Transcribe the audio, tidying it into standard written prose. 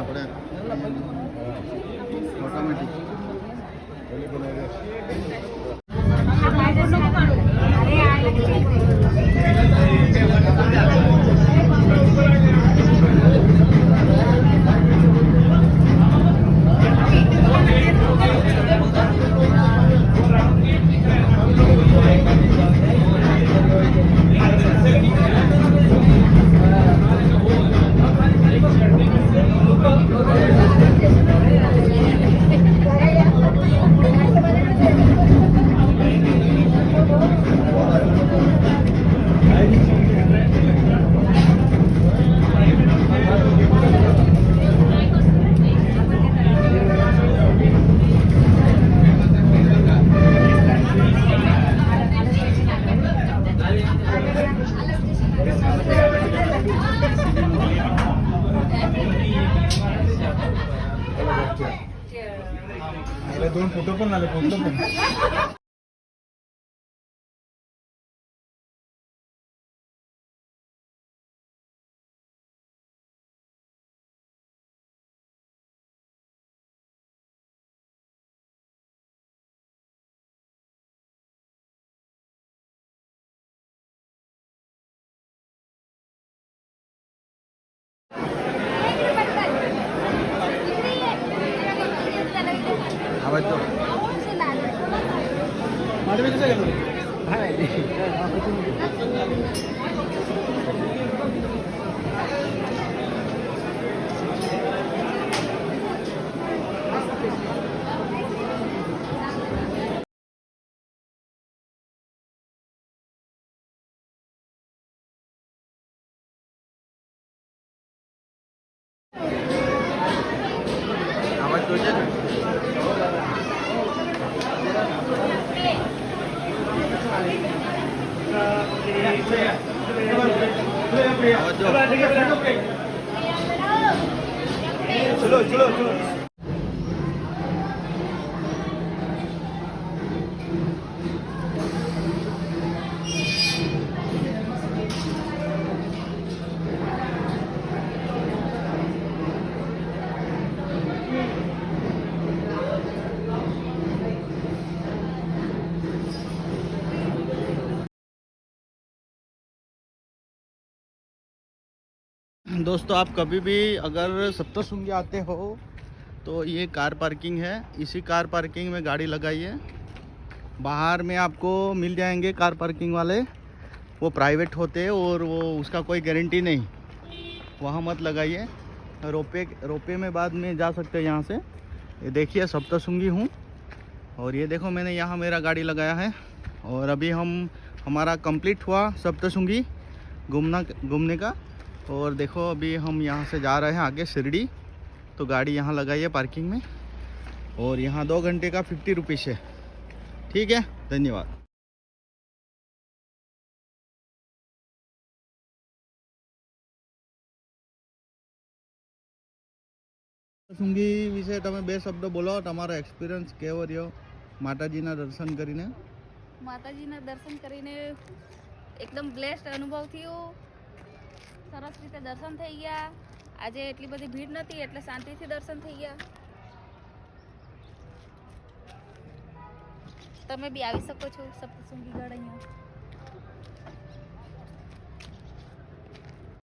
આપણે ઓટોમેટિક दोन फोटो पण आले फोटो पण आवाज तो माडवे कसं गेलो हाय आवाज तो છે चलो चलो चलो दोस्तों आप कभी भी अगर सप्तशृंगी आते हो तो ये कार पार्किंग है। इसी कार पार्किंग में गाड़ी लगाइए। बाहर में आपको मिल जाएंगे कार पार्किंग वाले, वो प्राइवेट होते हैं और वो उसका कोई गारंटी नहीं, वहाँ मत लगाइए। रोपे में बाद में जा सकते हैं यहाँ से। ये देखिए सप्तशृंगी हूँ और ये देखो मैंने यहाँ मेरा गाड़ी लगाया है और अभी हमारा कंप्लीट हुआ सप्तशृंगी घूमने का। और देखो अभी हम यहाँ से जा रहे हैं आगे शिरडी, तो गाड़ी यहाँ लगाइए पार्किंग में और यहाँ 2 घंटे का 50 रुपीज़ है। ठीक है, धन्यवाद। સપ્તશૃંગી વિશે તમે 2 શબ્દ બોલો, તમારો એક્સપિરિયન્સ કેવો રહ્યો માતાજીના દર્શન કરીને? માતાજીના દર્શન કરીને એકદમ બ્લેસ્ડ અનુભવ થયો। સરસ રીતે દર્શન થઈ ગયા। આજે એટલી બધી ભીડ નથી એટલે શાંતિથી દર્શન થઈ ગયા। તમે બી આવી શકો છો સપ્તશૃંગી ગઢ અહીંયા।